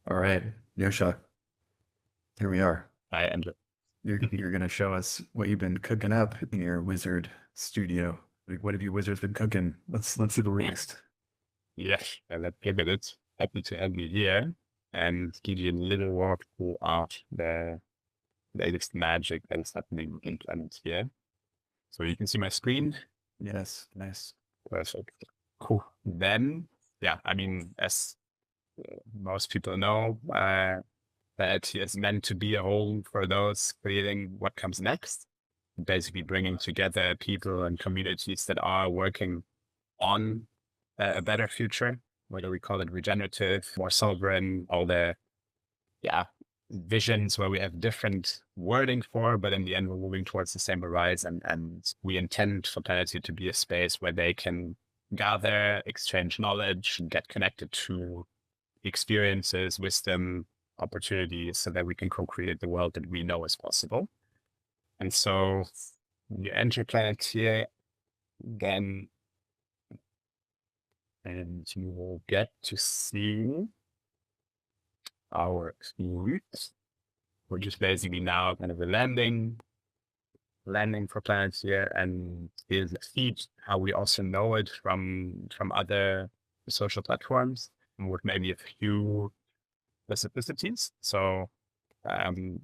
All right, Yosha, here we are. I am. You're gonna show us what you've been cooking up in your wizard studio. Like, what have you wizards been cooking? Let's see the latest. Yes, and let's give it. Happy to have you here and give you a little walkthrough of the latest magic that is happening in Planetir. So you can see my screen. Yes, nice. Perfect. Cool. Then, yeah, I mean, as most people know, Planetir is meant to be a home for those creating what comes next, basically bringing together people and communities that are working on a better future, whether we call it regenerative, more sovereign, all the visions where we have different wording for, but in the end we're moving towards the same horizon. And we intend for Planetia to be a space where they can gather, exchange knowledge, and get connected to experiences, wisdom, opportunities, so that we can co-create the world that we know is possible. And so you enter Planetia, then and you will get to see our experience, which is basically now kind of a landing for planets here, and is a feed how we also know it from other social platforms, with maybe a few specificities. So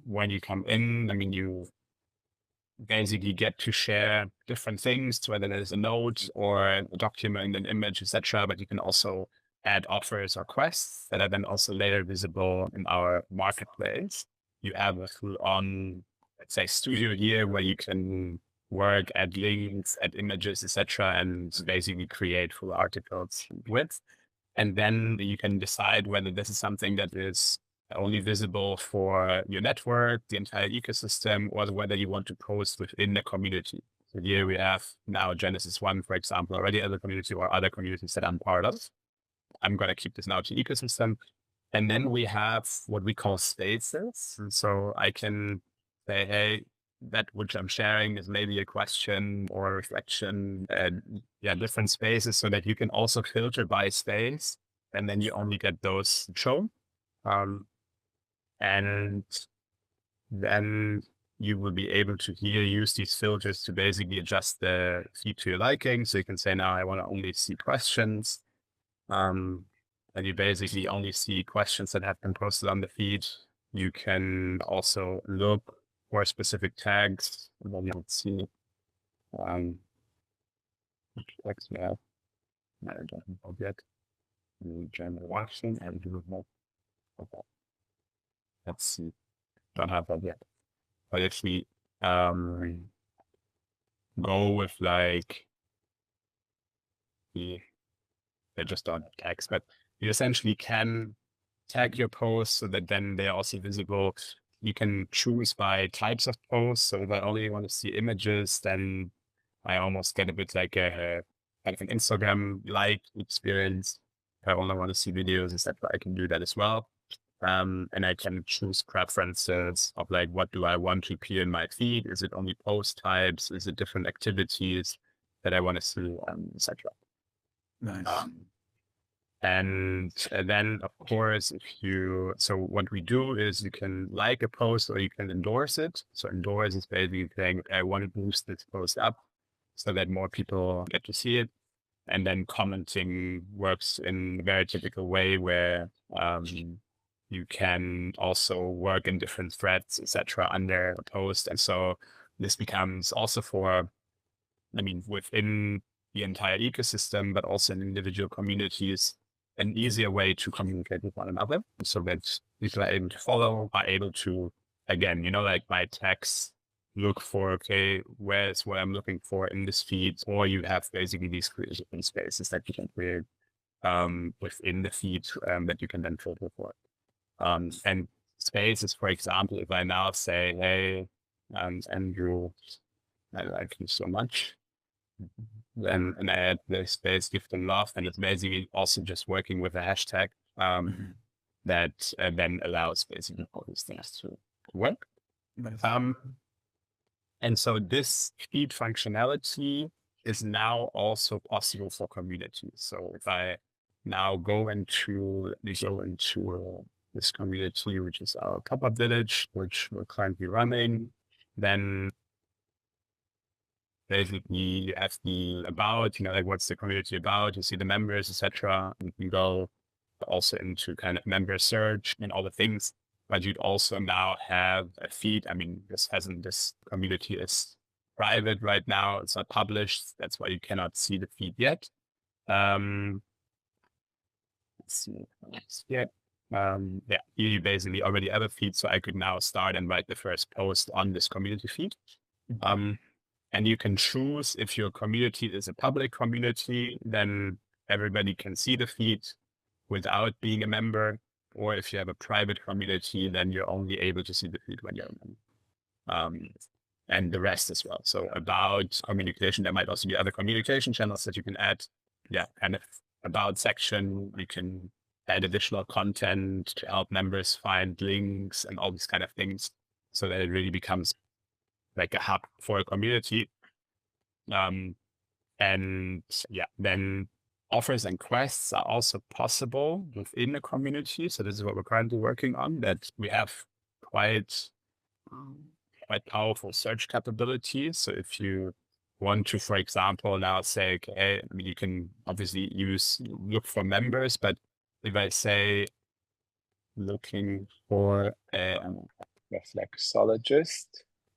when you come in, I mean, you basically get to share different things, whether there's a note or a document, an image, etc. But you can also add offers or quests that are then also later visible in our marketplace. You have a full-on, let's say, studio here where you can work, add links, add images, etc., and basically create full articles with. And then you can decide whether this is something that is only visible for your network, the entire ecosystem, or whether you want to post within the community. So here we have now Genesis 1, for example, already as a community or other communities that I'm part of. I'm going to keep this now to ecosystem. And then we have what we call spaces. And so I can say, hey, that which I'm sharing is maybe a question or a reflection, and different spaces, so that you can also filter by space, and then you only get those shown. And then you will be able to here use these filters to basically adjust the feed to your liking. So you can say, now I want to only see questions. And you basically only see questions that have been posted on the feed. You can also look for specific tags. And then you'll see tags we have. I don't know yet. General watching and do more. Okay. Let's see. Don't have that yet. But if we go with like they just don't have tags, but you essentially can tag your posts so that then they're also visible. You can choose by types of posts. So if I only want to see images, then I almost get a bit like a kind of an Instagram-like experience. If I only want to see videos, etc., I can do that as well. And I can choose preferences of like, what do I want to appear in my feed? Is it only post types? Is it different activities that I want to see, etc. Nice. And then, of course, so what we do is you can like a post or you can endorse it. So endorse is basically saying, I want to boost this post up so that more people get to see it. And then commenting works in a very typical way where you can also work in different threads, etc., under a post. And so this becomes also within the entire ecosystem, but also in individual communities, an easier way to communicate with one another, so that people are able to follow, are able to, again, like my text, look for, okay, where's what I'm looking for in this feed, or you have basically these different spaces that you can create within the feed that you can then filter for. And spaces, for example, if I now say, hey, Andrew, I like you so much, then and I add the space, give them love, and it's basically also just working with a hashtag that then allows basically all these things to work. Nice. And so this feed functionality is now also possible for communities. So if I now go into this community, which is our pop-up village, which we're currently running. Then basically you have the about, like what's the community about, you see the members, etc. And you go also into kind of member search and all the things, but you'd also now have a feed. I mean, this community is private right now. It's not published. That's why you cannot see the feed yet. Let's see. Yeah. Yeah, you basically already have a feed, so I could now start and write the first post on this community feed. And you can choose if your community is a public community, then everybody can see the feed without being a member. Or if you have a private community, then you're only able to see the feed when you're a member. And the rest as well. So about communication, there might also be other communication channels that you can add. Yeah, and if about section, you can add additional content to help members find links and all these kind of things, so that it really becomes like a hub for a community. And yeah, then offers and quests are also possible within a community. So this is what we're currently working on, that we have quite powerful search capabilities. So if you want to, for example, now say, okay, I mean, you can obviously look for members, but if I say looking for a reflexologist,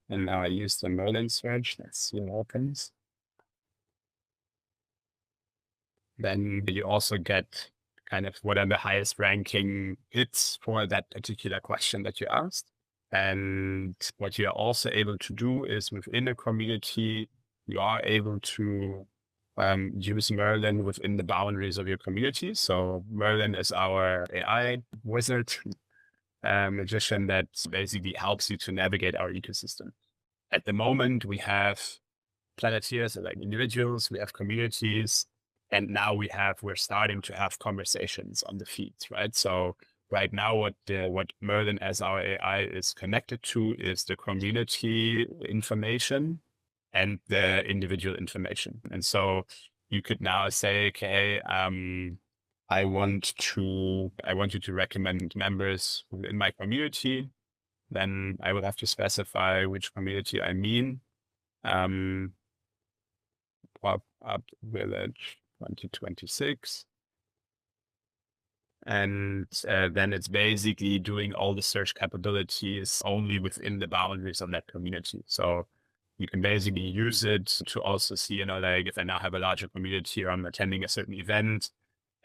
and now I use the Merlin search, let's see what happens. Then you also get kind of what are the highest ranking hits for that particular question that you asked. And what you're also able to do is within a community, you are able to use Merlin within the boundaries of your community. So Merlin is our AI wizard magician that basically helps you to navigate our ecosystem. At the moment, we have Planetir, so like individuals, we have communities, and now we're starting to have conversations on the feeds, right? So right now, what Merlin as our AI is connected to is the community information and the individual information. And so you could now say, okay, I want you to recommend members in my community. Then I will have to specify which community I mean. Pop-up village 2026. And then it's basically doing all the search capabilities only within the boundaries of that community. So you can basically use it to also see, like if I now have a larger community or I'm attending a certain event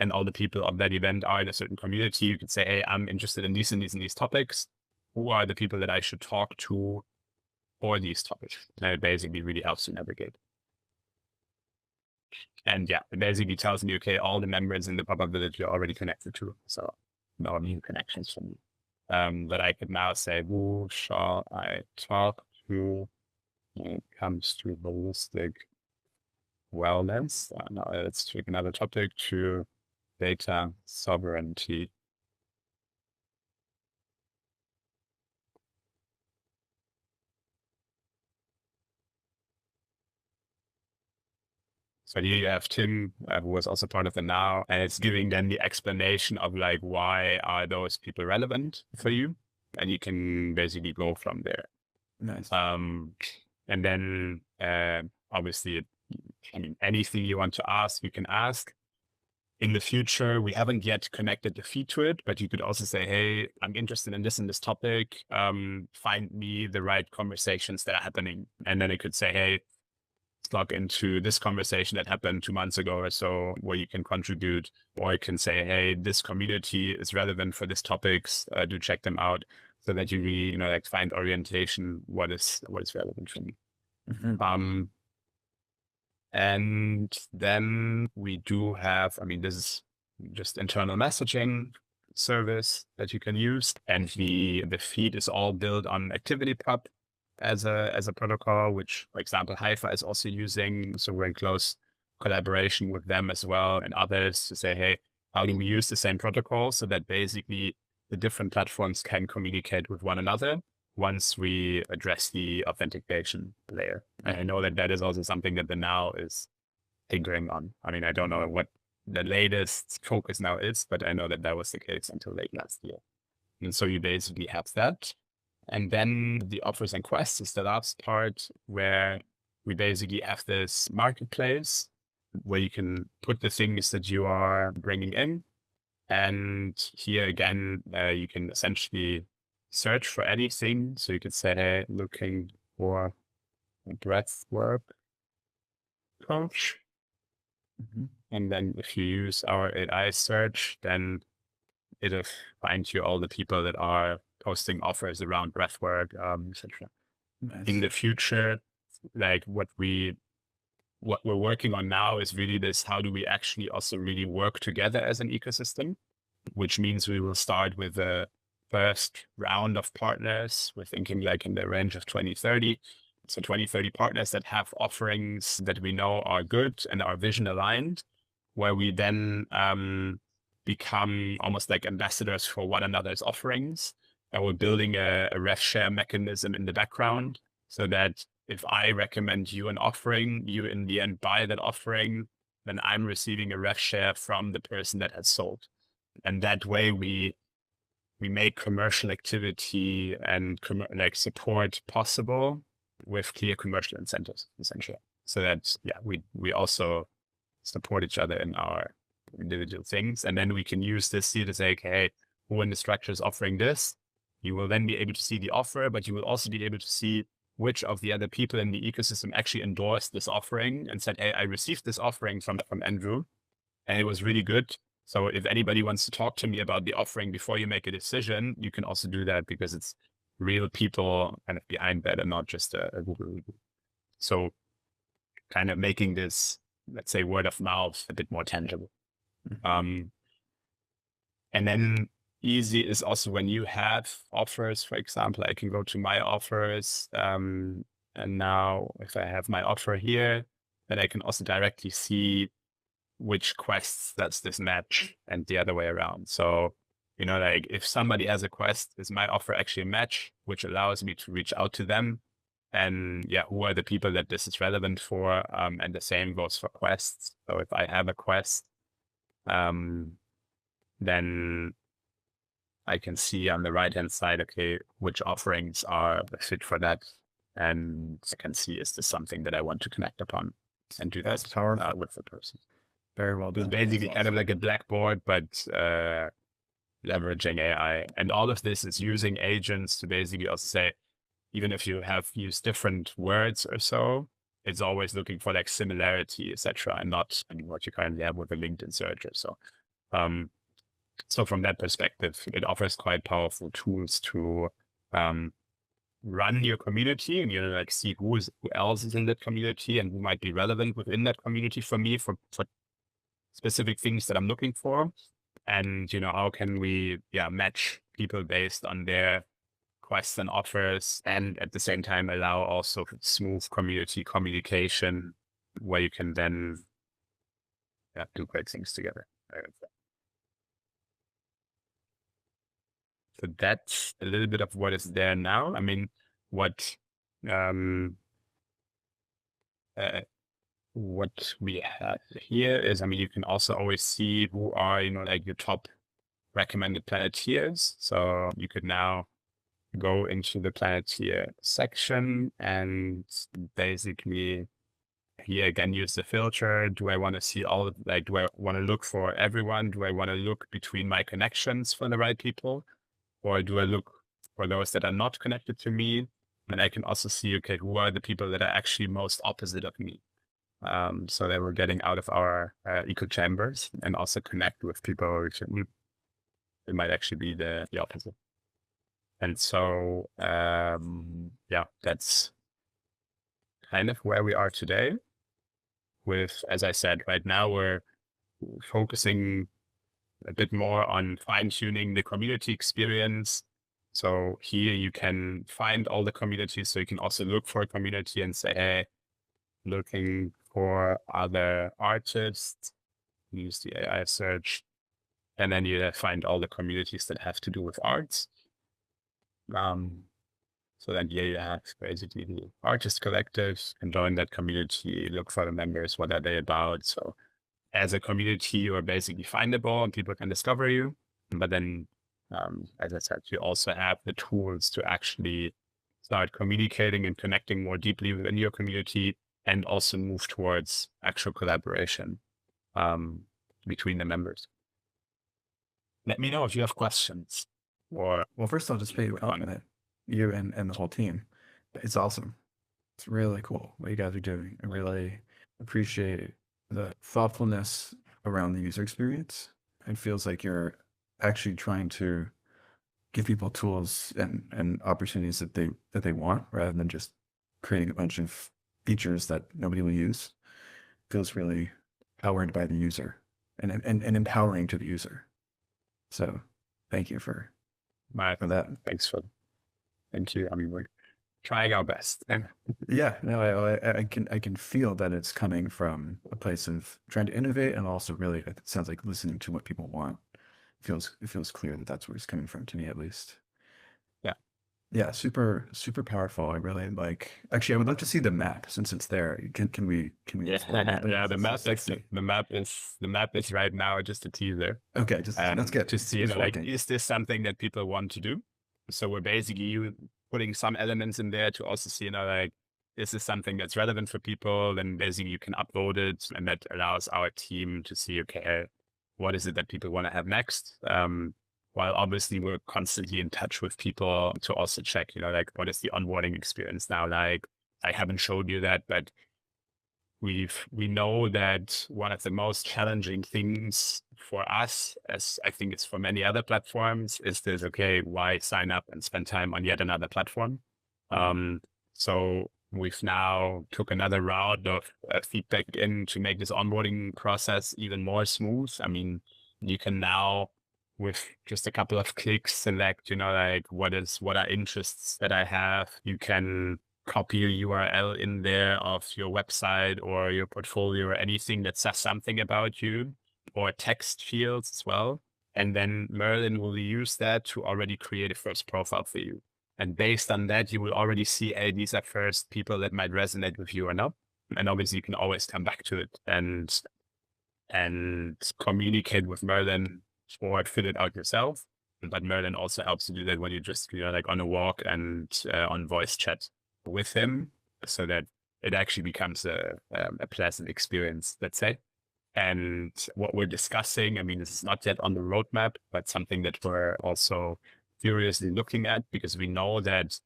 and all the people of that event are in a certain community, you could say, hey, I'm interested in these and these and these topics. Who are the people that I should talk to for these topics? And it basically really helps to navigate. And yeah, it basically tells me, okay, all the members in the pop-up village you're already connected to. So no new connections for me. But I could now say, who shall I talk to when it comes to holistic wellness? Now let's take another topic, to data sovereignty. So here you have Tim, who was also part of the now, and it's giving them the explanation of like, why are those people relevant for you? And you can basically go from there. Nice. And then obviously, anything you want to ask, you can ask. In the future, we haven't yet connected the feed to it, but you could also say, hey, I'm interested in this and this topic. Find me the right conversations that are happening. And then it could say, hey, log into this conversation that happened 2 months ago or so, where you can contribute, or you can say, hey, this community is relevant for these topics. Do check them out, so that you really, like find orientation, what is relevant for me. Mm-hmm. And then we do have, this is just internal messaging service that you can use. And the feed is all built on ActivityPub as a protocol, which, for example, Haifa is also using. So we're in close collaboration with them as well and others to say, hey, how do we use the same protocol so that basically the different platforms can communicate with one another once we address the authentication layer. And I know that is also something that the now is tinkering on. I don't know what the latest focus now is, but I know that was the case until late last year. And so you basically have that. And then the offers and quests is the last part, where we basically have this marketplace where you can put the things that you are bringing in. And here again, you can essentially search for anything. So you could say, hey, looking for a breathwork coach. And then if you use our AI search, then it'll find you all the people that are posting offers around breathwork, etc. Nice. In the future, like what we're working on now is really this: how do we actually also really work together as an ecosystem? Which means we will start with the first round of partners. We're thinking like in the range of 20-30. So 20-30 partners that have offerings that we know are good and are vision aligned, where we then become almost like ambassadors for one another's offerings. And we're building a rev share mechanism in the background, so that if I recommend you an offering, you in the end buy that offering, then I'm receiving a rev share from the person that has sold. And that way we make commercial activity and like support possible with clear commercial incentives, essentially. So that, yeah, we also support each other in our individual things. And then we can use this here to say, okay, who in the structure is offering this? You will then be able to see the offer, but you will also be able to see which of the other people in the ecosystem actually endorsed this offering and said, hey, I received this offering from Andrew, and it was really good. So if anybody wants to talk to me about the offering before you make a decision, you can also do that, because it's real people kind of behind that and not just a Google review. So kind of making this, let's say, word of mouth a bit more tangible. And then easy is also when you have offers. For example, I can go to my offers. And now if I have my offer here, then I can also directly see which quests does this match and the other way around. So, you know, like if somebody has a quest, is my offer actually a match, which allows me to reach out to them? And yeah, who are the people that this is relevant for? And the same goes for quests. So if I have a quest, then I can see on the right-hand side, okay, which offerings are fit for that. And I can see, is this something that I want to connect upon and do That's that powerful. with the person. Very well It's done. basically kind of like a blackboard, but leveraging AI. And all of this is using agents to basically also say, even if you have used different words or so, it's always looking for like similarity, etc., and not what you currently have with a LinkedIn search or so. So from that perspective, it offers quite powerful tools to run your community, and, you know, like see who else is in that community and who might be relevant within that community for me for specific things that I'm looking for. And, you know, how can we match people based on their quests and offers, and at the same time allow also smooth community communication where you can then do great things together. So that's a little bit of what is there now. I mean, what we have here is, I mean, you can also always see who are, you know, like your top recommended Planeteers. So you could now go into the Planetir section and basically here again use the filter. Do I want to see all, like, do I want to look for everyone? Do I want to look between my connections for the right people? Or do I look for those that are not connected to me? And I can also see, okay, who are the people that are actually most opposite of me? So that we're getting out of our echo chambers and also connect with people who it might actually be the opposite. And so, that's kind of where we are today with, as I said, right now we're focusing a bit more on fine-tuning the community experience. So here you can find all the communities. So you can also look for a community and say, hey, looking for other artists, use the AI search, and then you find all the communities that have to do with arts. So then here you have basically the artist collectives, and join that community, look for the members, what are they about. So as a community, you are basically findable and people can discover you. But then As I said, you also have the tools to actually start communicating and connecting more deeply within your community, and also move towards actual collaboration between the members. Let me know if you have questions. Or Well, first I'll just pay you a compliment, you and the whole team. It's awesome. It's really cool what you guys are doing. I really appreciate the thoughtfulness around the user experience. It feels like you're actually trying to give people tools and opportunities that they want, rather than just creating a bunch of features that nobody will use. Feels really powered by the user and empowering to the user. So thank you for that. Thank you. I mean, we're trying our best. Yeah, no, I can feel that it's coming from a place of trying to innovate, and also really, it sounds like listening to what people want. It feels clear that that's where it's coming from, to me at least. Yeah. Yeah, super powerful. I really like. Actually, I would love to see the map since it's there. Can we? Yeah, the map is right now just a teaser. Okay, let's get to see, like, is this something that people want to do? So we're basically putting some elements in there to also see, like, is this something that's relevant for people? And basically you can upload it, and that allows our team to see, okay, what is it that people want to have next? While obviously we're constantly in touch with people to also check, like, what is the onboarding experience now like? I haven't showed you that, but we know that one of the most challenging things for us, as I think it's for many other platforms, is this, okay, why sign up and spend time on yet another platform? So we've now took another round of feedback in to make this onboarding process even more smooth. I mean, you can now, with just a couple of clicks, select, like, what are interests that I have. You can copy a URL in there of your website or your portfolio or anything that says something about you, or text fields as well. And then Merlin will use that to already create a first profile for you. And based on that, you will already see, hey, these are first people that might resonate with you or not. And obviously you can always come back to it and communicate with Merlin or fill it out yourself. But Merlin also helps you do that when you just, like, on a walk and on voice chat with him, so that it actually becomes a pleasant experience, let's say. And what we're discussing, I mean, this is not yet on the roadmap, but something that we're also furiously looking at, because we know that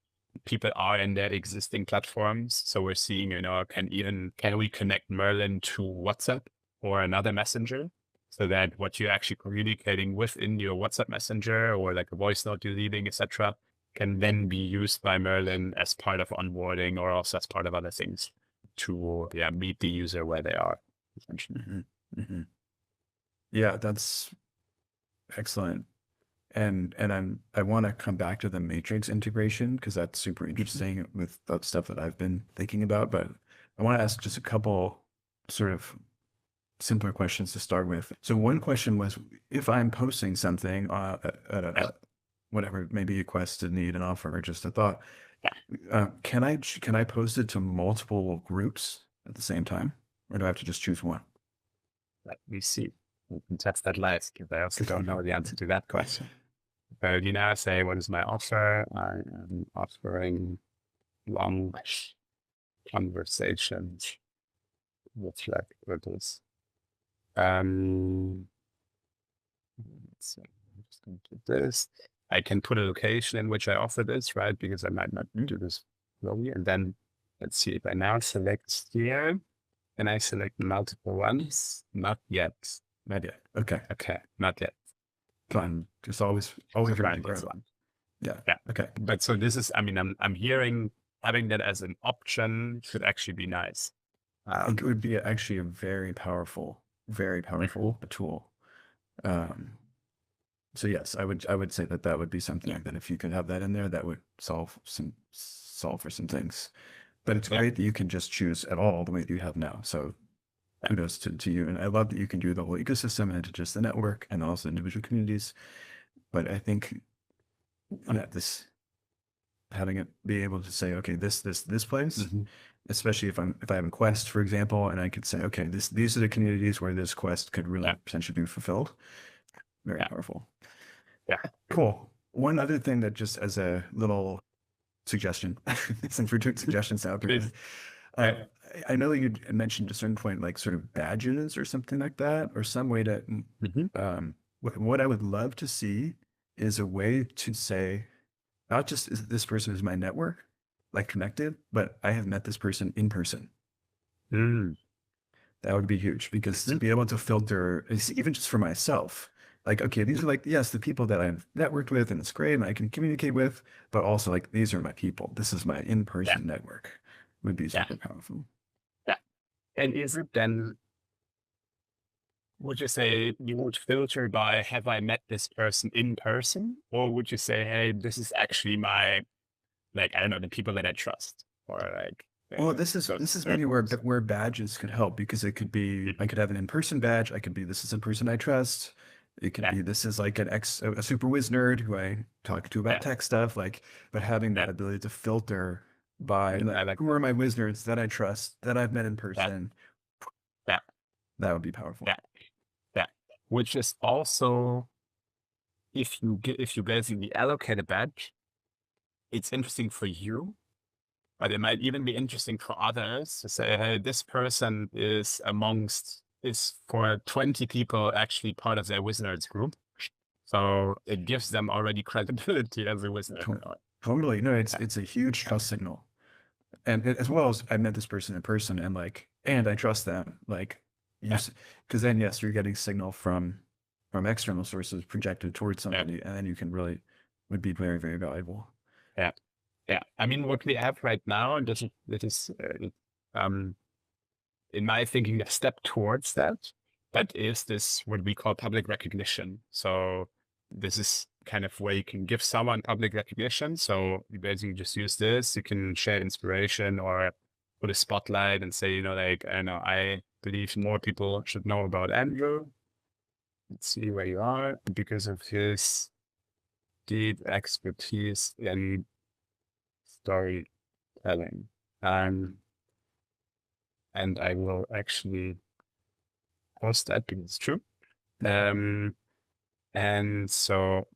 people are in their existing platforms. So we're seeing, can we connect Merlin to WhatsApp or another messenger, so that what you're actually communicating within your WhatsApp messenger, or like a voice note you're leaving, etc., can then be used by Merlin as part of onboarding, or also as part of other things to meet the user where they are, essentially. Yeah, that's excellent. And I want to come back to the matrix integration, because that's super interesting with that stuff that I've been thinking about. But I want to ask just a couple sort of simpler questions to start with. So one question was, if I'm posting something whatever, maybe a quest, a need, an offer, or just a thought, can I post it to multiple groups at the same time, or do I have to just choose one? Let me see. We can test that live, because I also don't know the answer to that question. But you now say, what is my offer? I am offering long conversations with recruiters. So I'm just going to do this. I can put a location in which I offer this, right? Because I might not do this slowly. And then let's see, if I now select here, and I select multiple ones. Not yet. Okay. Not yet. Fine. Just always trying this one. Yeah. Okay. But so this is, I mean, I'm hearing having that as an option should actually be nice. I think it would be actually a very powerful tool. So yes, I would say that would be something that if you could have that in there, that would solve for some things. But it's great that you can just choose at all the way that you have now. So kudos to you. And I love that you can do the whole ecosystem and to just the network and also individual communities. But I think having it be able to say, okay, this place, especially if I have a quest, for example, and I could say, okay, these are the communities where this quest could really potentially be fulfilled. Very powerful. Yeah. Cool. One other thing that just as a little suggestion, since we're doing suggestions now, Please. uh, Yeah. I know you mentioned at a certain point, like sort of badges or something like that, or some way to, Mhm. what I would love to see is a way to say, not just is this person is my network, like connected, but I have met this person in person. Mm. That would be huge because to Mhm. be able to filter, even just for myself, like, okay, these are like, yes, the people that I've networked with and it's great and I can communicate with, but also like, these are my people. This is my Yeah. in-person network would be Yeah. super powerful. Yeah. And is it then, would you say you would filter by have I met this person in person? Or would you say, hey, this is actually my, like, I don't know, the people that I trust? Or like Well, this those is maybe circles? where badges could help because it could be I Mhm. could have an in-person badge. I could be this is a person I trust. It could Yeah. be this is like a super whiz nerd who I talk to about Yeah. tech stuff. Like, but having Yeah. that ability to filter by I like like who are my whiz nerds that I trust that I've met in that. person. Yeah. That would be powerful. Yeah. Yeah. Which is also, if you basically allocate a badge, it's interesting for you, but it might even be interesting for others to say, hey, this person is for 20 people actually part of their Wizards group. So it gives them already credibility as a wizard. To- Totally. No, Yeah. it's a huge trust signal. And as well as I met this person in person and like and I trust them like you Yeah. because then yes you're getting signal from external sources projected towards Yeah. somebody and then you can really would be very very valuable. Yeah. Yeah. I mean, what we have right now, and this is in my thinking, a step towards that. But is this what we call public recognition? So this is kind of where you can give someone public recognition. So you basically just use this. You can share inspiration or put a spotlight and say, like, I know I believe more people should know about Andrew. Let's see where you are because of his deep expertise in storytelling. And I will actually post that because it's true. Um, and so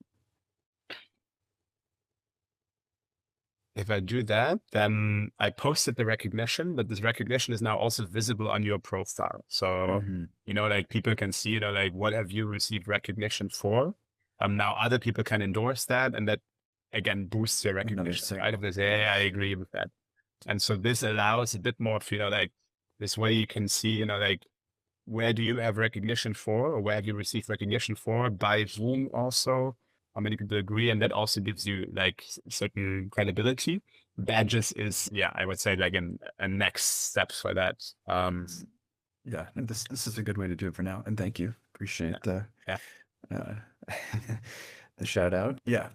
if I do that, then I posted the recognition, but this recognition is now also visible on your profile. So, Mhm. like people can see, like what have you received recognition for? Now other people can endorse that, and that again boosts your Another recognition, right? If signal. they say, hey, I agree with that. And so this allows a bit more of, like this way you can see, like where do you have recognition for, or where have you received recognition for, by whom also, how many people agree, and that also gives you like certain credibility. Badges is, yeah, I would say like a next step for that. Yeah, and this is a good way to do it for now and thank you Yeah, appreciate the yeah. uh, the shout out. Yeah,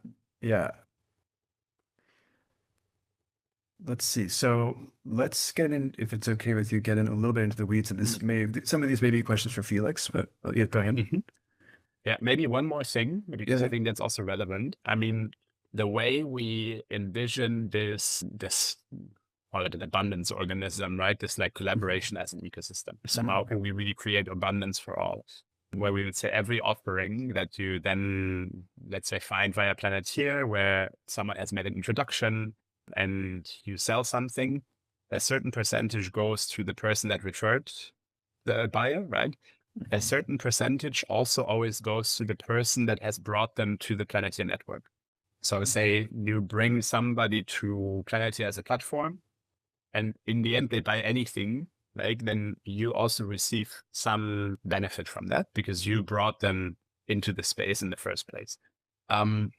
let's see. So let's get in, if it's okay with you, get in a little bit into the weeds. And this may, some of these may be questions for Felix, but yeah, go ahead. Mhm. Yeah, maybe one more thing, because I Yeah. think that's also relevant. I mean, the way we envision this call it an abundance organism, right? This like collaboration as an ecosystem. So how can we really create abundance for all? Where we would say every offering that you then, let's say, find via Planetir, where someone has made an introduction and you sell something, a certain percentage goes to the person that referred the buyer, right? A certain percentage also always goes to the person that has brought them to the Planeteer network. So say you bring somebody to Planeteer as a platform, and in the end they buy anything, like then you also receive some benefit from that because you brought them into the space in the first place. Um,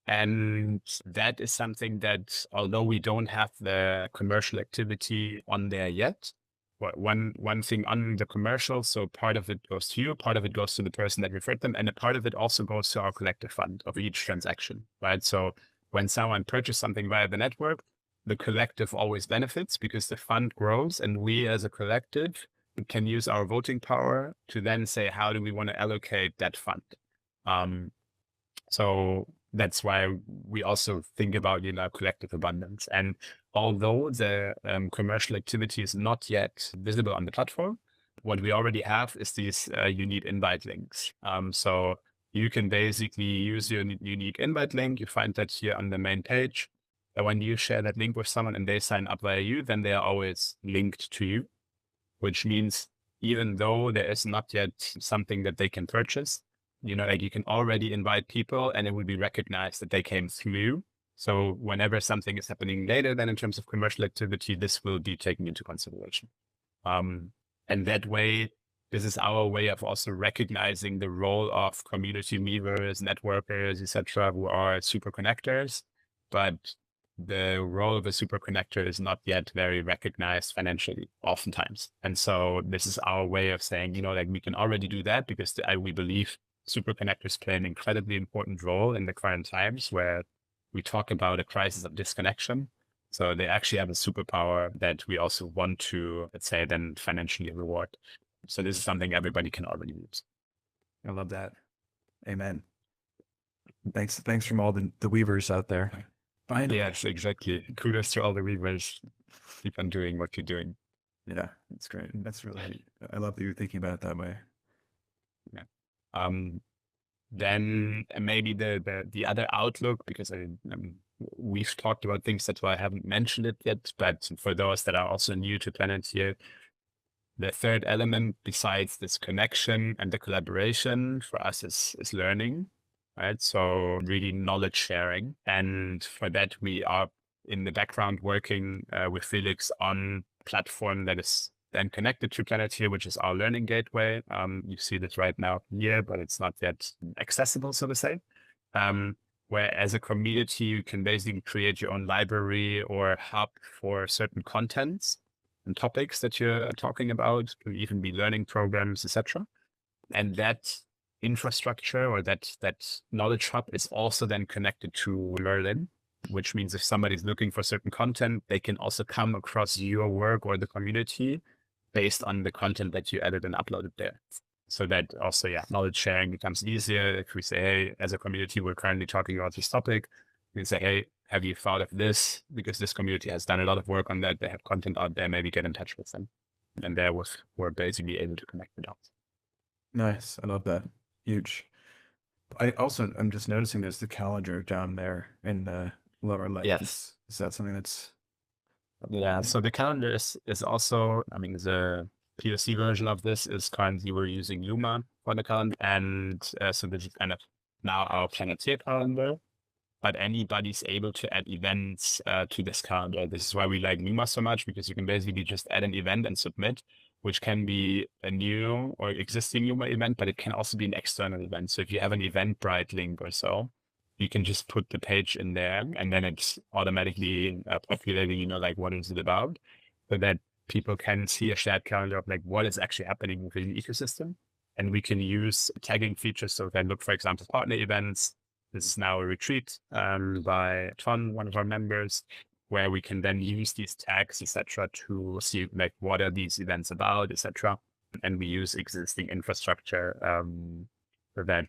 and that is something that, although we don't have the commercial activity on there yet, one thing on the commercial, so part of it goes to you, part of it goes to the person that referred them, and a part of it also goes to our collective fund of each transaction, right? So when someone purchases something via the network, the collective always benefits because the fund grows, and we as a collective can use our voting power to then say, how do we want to allocate that fund? So that's why we also think about, collective abundance. And although the commercial activity is not yet visible on the platform, what we already have is these you need invite links. So you can basically use your unique invite link. You find that here on the main page. And when you share that link with someone and they sign up via you, then they are always linked to you, which means even though there is not yet something that they can purchase, like you can already invite people and it will be recognized that they came through you. So whenever something is happening later, then in terms of commercial activity, this will be taken into consideration. And that way, this is our way of also recognizing the role of community weavers, networkers, etc., who are super connectors. But the role of a super connector is not yet very recognized financially, oftentimes. And so this is our way of saying, like we can already do that because we believe super connectors play an incredibly important role in the current times where we talk about a crisis of disconnection. So they actually have a superpower that we also want to, let's say, then financially reward. So this is something everybody can already use. I love that. Amen. Thanks from all the weavers out there. Finally. Yes, exactly. Kudos to all the weavers. Keep on doing what you're doing. Yeah, that's great. That's really, I love that you're thinking about it that way. Yeah. Then maybe the other outlook, because we've talked about things that I haven't mentioned it yet, but for those that are also new to Planetir, the third element besides this connection and the collaboration for us is learning, right? So really knowledge sharing. And for that, we are in the background working with Felix on platform that is then connected to Planetir, which is our learning gateway. You see this right now here, but it's not yet accessible, so to say. Where as a community, you can basically create your own library or hub for certain contents and topics that you're talking about, could even be learning programs, etc. And that infrastructure or that knowledge hub is also then connected to Merlin, which means if somebody's looking for certain content, they can also come across your work or the community based on the content that you added and uploaded there. So that also, knowledge sharing becomes easier. If we say, hey, as a community, we're currently talking about this topic, we can say, hey, have you thought of this? Because this community has done a lot of work on that. They have content out there, maybe get in touch with them. And there we're basically able to connect the dots. Nice. I love that. Huge. I'm just noticing there's the calendar down there in the lower left. Yes. Is that something that's... Yeah, so the calendar is also, the POC version of this is currently we're using Luma for the calendar. And so this is kind of now our Planetir calendar. But anybody's able to add events to this calendar. This is why we like Luma so much, because you can basically just add an event and submit, which can be a new or existing Luma event, but it can also be an external event. So if you have an Eventbrite link or so, you can just put the page in there and then it's automatically populating, like what is it about, so that people can see a shared calendar of like what is actually happening within the ecosystem. And we can use tagging features. So then look, for example, partner events. This is now a retreat by Ton, one of our members, where we can then use these tags, etc., to see like what are these events about, etc. And we use existing infrastructure so that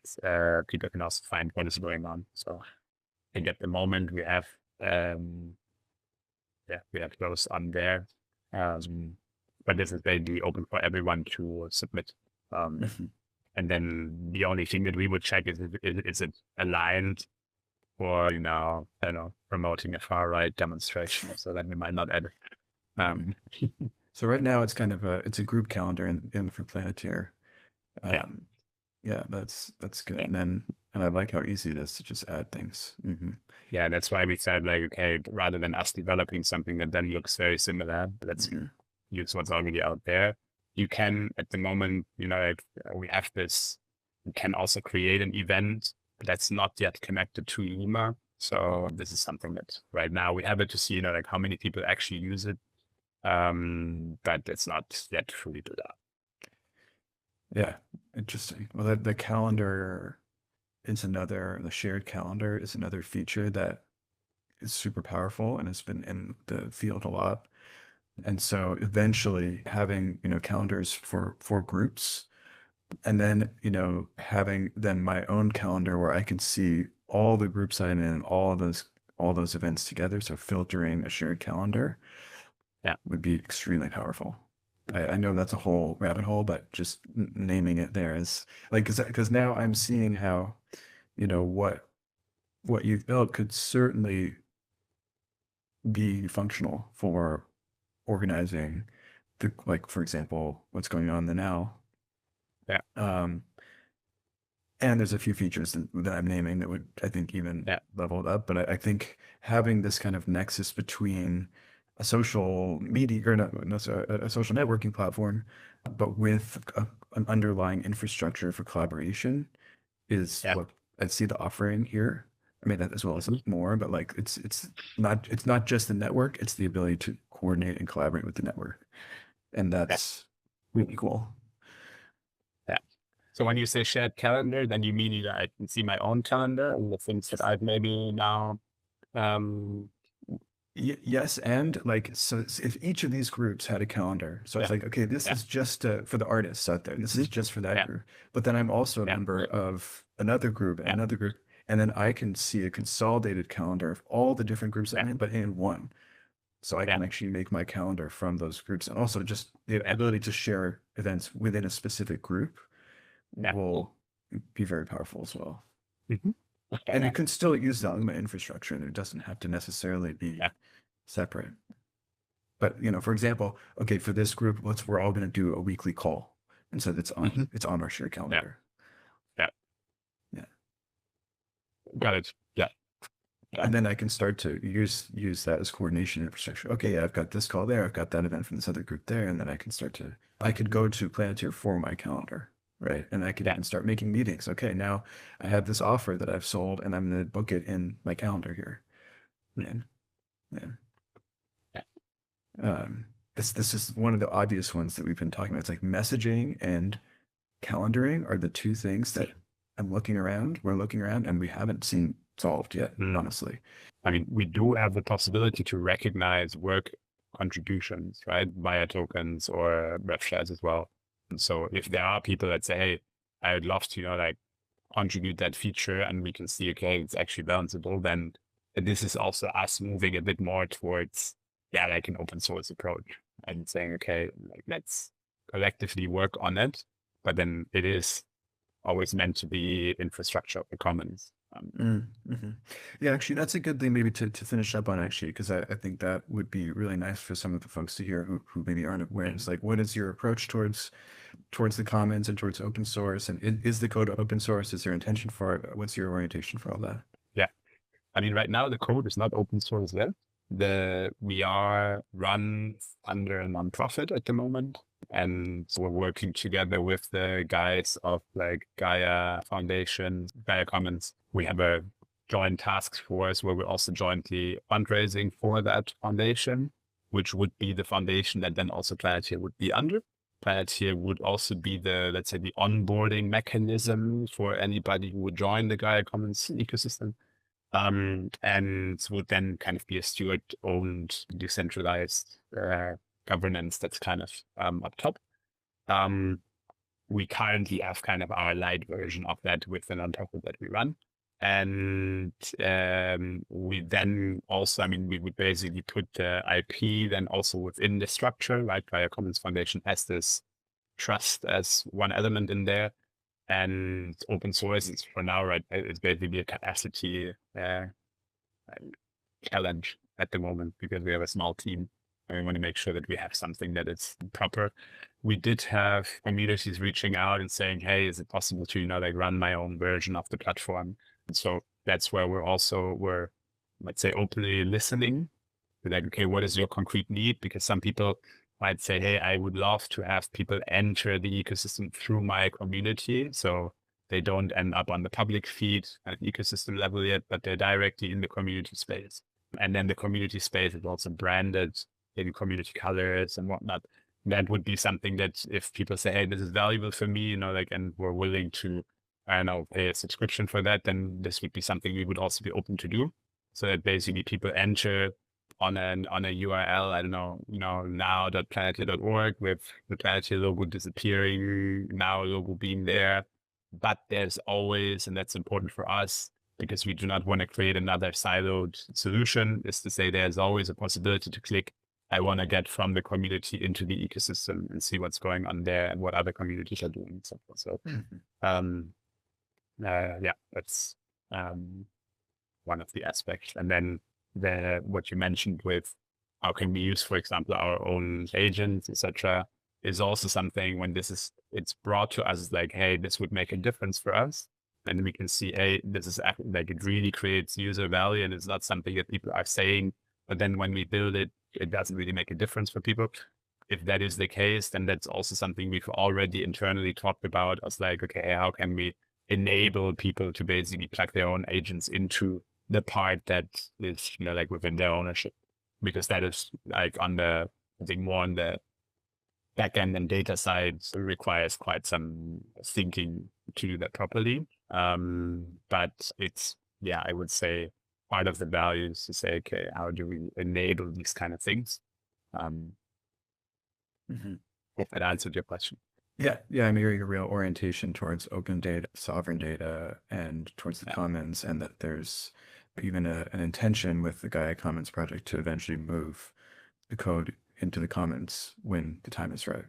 people can also find what is going on. So I think at the moment we have those on there, but this is basically open for everyone to submit. And then the only thing that we would check is it aligned for, I don't know, promoting a far right demonstration. So then we might not add it. So right now it's kind of it's a group calendar in for Planetir. Yeah, that's good. Yeah. And I like how easy it is to just add things. Yeah, that's why we said like, okay, rather than us developing something that then looks very similar, let's use what's already out there. You can, at the moment, like we have this, you can also create an event that's not yet connected to Luma. So this is something that right now we have it to see, like how many people actually use it. But it's not yet fully built up. Yeah, interesting. Well, the calendar is the shared calendar is another feature that is super powerful and has been in the field a lot. And so eventually having, calendars for groups and then, having then my own calendar where I can see all the groups I'm in, all those events together. So filtering a shared calendar would be extremely powerful. I know that's a whole rabbit hole, but just naming it there is like, because now I'm seeing how, what you've built could certainly be functional for organizing like, for example, what's going on in the now. Yeah. Um, and there's a few features that I'm naming that would, I think, even Yeah. level it up. But I think having this kind of nexus between a social media or not, sorry, a social networking platform, but with an underlying infrastructure for collaboration is Yeah. what I see the offering here. I mean, that as well as Mhm. more, but like it's not just the network, it's the ability to coordinate and collaborate with the network. And Yeah. that's really cool. Yeah. So when you say shared calendar, then you mean that I can see my own calendar and the things that I've maybe now um Yes, and like so if each of these groups had a calendar, so it's yeah. like, okay, this Yeah. is just for the artists out there. This is just for that Yeah. group. But then I'm also a Yeah. member of another group and Yeah. another group, and then I can see a consolidated calendar of all the different groups I'm Yeah. in, but in one. So I Yeah. can actually make my calendar from those groups, and also just the ability to share events within a specific group Yeah. will be very powerful as well. Mhm. And Yeah. it can still use the Aluma infrastructure, and it doesn't have to necessarily be Yeah. separate. But for example, okay, for this group, we're all going to do a weekly call, and so Mhm. it's on our shared Yeah. calendar. Yeah. Yeah, Got it. Yeah. Yeah. and then I can start to use that as coordination infrastructure. Okay, yeah, I've got this call there, I've got that event from this other group there, and then I could go to Planetir for my calendar, right? And I could Yeah. even start making meetings. Okay, now I have this offer that I've sold, and I'm going to book it in my calendar here. And yeah. Yeah. This is one of the obvious ones that we've been talking about. It's like messaging and calendaring are the two things that we're looking around, and we haven't seen solved yet, Mm. honestly. I mean, we do have the possibility to recognize work contributions, right, via tokens or rev shares as well. And so if there are people that say, hey, I would love to, like contribute that feature and we can see, okay, it's actually balanceable, then this is also us moving a bit more towards, yeah, like an open source approach and saying, okay, like let's collectively work on it. But then it is always meant to be infrastructure of the commons. Mm-hmm. Yeah, actually, that's a good thing maybe to finish up on, actually, because I think that would be really nice for some of the folks to hear who maybe aren't aware. It's like, what is your approach towards the commons and towards open source? And is the code open source? Is there intention for it? What's your orientation for all that? Yeah. I mean, right now the code is not open source yet. We are run under a nonprofit at the moment. And so we're working together with the guys of like Gaia Foundation, Gaia Commons. We have a joint task force where we're also jointly fundraising for that foundation, which would be the foundation that then also Planetir would be under. Planetir would also be the, let's say, the onboarding mechanism for anybody who would join the Gaia Commons ecosystem. And would then kind of be a steward-owned, decentralized governance that's kind of up top. We currently have kind of our light version of that with the nonprofit that we run. And we then also, I mean, we would basically put the IP then also within the structure, right? Gaia Commons Foundation has this trust as one element in there. And open source is for now, right? It's basically a capacity challenge at the moment because we have a small team and we want to make sure that we have something that is proper. We did have communities reaching out and saying, hey, is it possible to, like run my own version of the platform? And so that's where we're, let's say, openly listening. We're like, okay, what is your concrete need? Because some people might say, hey, I would love to have people enter the ecosystem through my community. So they don't end up on the public feed at ecosystem level yet, but they're directly in the community space. And then the community space is also branded in community colors and whatnot. That would be something that if people say, hey, this is valuable for me, like, and we're willing to, I don't know, pay a subscription for that, then this would be something we would also be open to do. So that basically people enter on a URL, I don't know, now.planetir.org with the Planetir logo disappearing, now logo being there. But there's always, and that's important for us, because we do not want to create another siloed solution, is to say there's always a possibility to click I want to get from the community into the ecosystem and see what's going on there and what other communities are doing and so forth. So, yeah, that's one of the aspects. And then what you mentioned with how can we use, for example, our own agents, etc., is also something when it's brought to us like, hey, this would make a difference for us. And we can see, hey, this is like it really creates user value, and it's not something that people are saying. But then when we build it, it doesn't really make a difference for people. If that is the case, then that's also something we've already internally talked about as like, okay, how can we enable people to basically plug their own agents into the part that is, like within their ownership, because that is like I think more on the backend and data side, so it requires quite some thinking to do that properly. But it's, yeah, I would say part of the value is to say, okay, how do we enable these kind of things? If that answered your question. Yeah, I'm hearing a real orientation towards open data, sovereign data, and towards the commons, and that there's even an intention with the Gaia Commons project to eventually move the code into the commons when the time is right.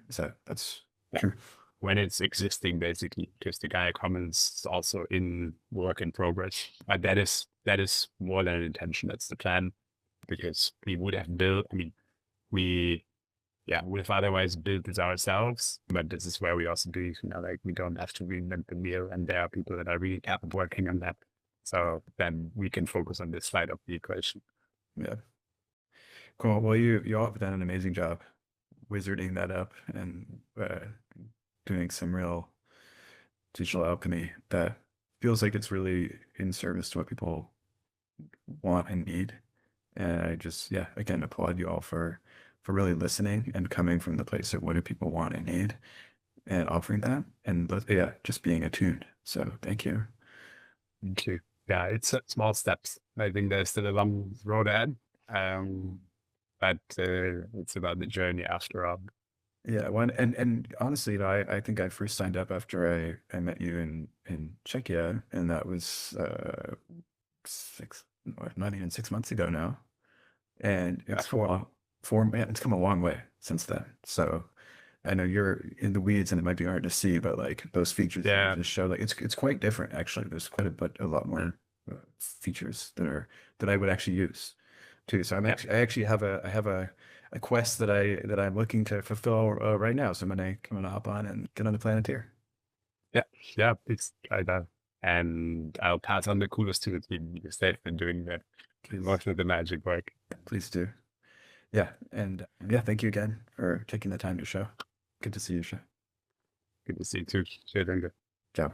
That's true? When it's existing, basically, because the Gaia Commons is also in work in progress. But that is more than an intention. That's the plan, because we would have built. I mean, we would have otherwise built this ourselves. But this is where we also do, like we don't have to reinvent the wheel, and there are people that are really capable working on that. So then we can focus on this side of the equation. Yeah. Cool. Well, you all have done an amazing job wizarding that up and doing some real digital alchemy that feels like it's really in service to what people want and need. And I just, again, applaud you all for really listening and coming from the place of what do people want and need and offering that. And just being attuned. So thank you. Thank you. Yeah, it's small steps. I think there's still a long road ahead. But it's about the journey after all. Yeah, and honestly, I think I first signed up after I met you in Czechia, and that was not even 6 months ago now, and it's it's come a long way since then. So I know you're in the weeds, and it might be hard to see, but like those features that you just show, like it's quite different actually. There's quite a lot more features that I would actually use too. So I actually have a quest that I'm looking to fulfill right now. So I'm gonna hop on and get on the Planetir. Yeah, please try that, and I'll pass on the kudos to the team because they've been doing most of the magic work. Please do. Yeah, and thank you again for taking the time to show. Good to see you, Shay. Good to see you too. Ciao.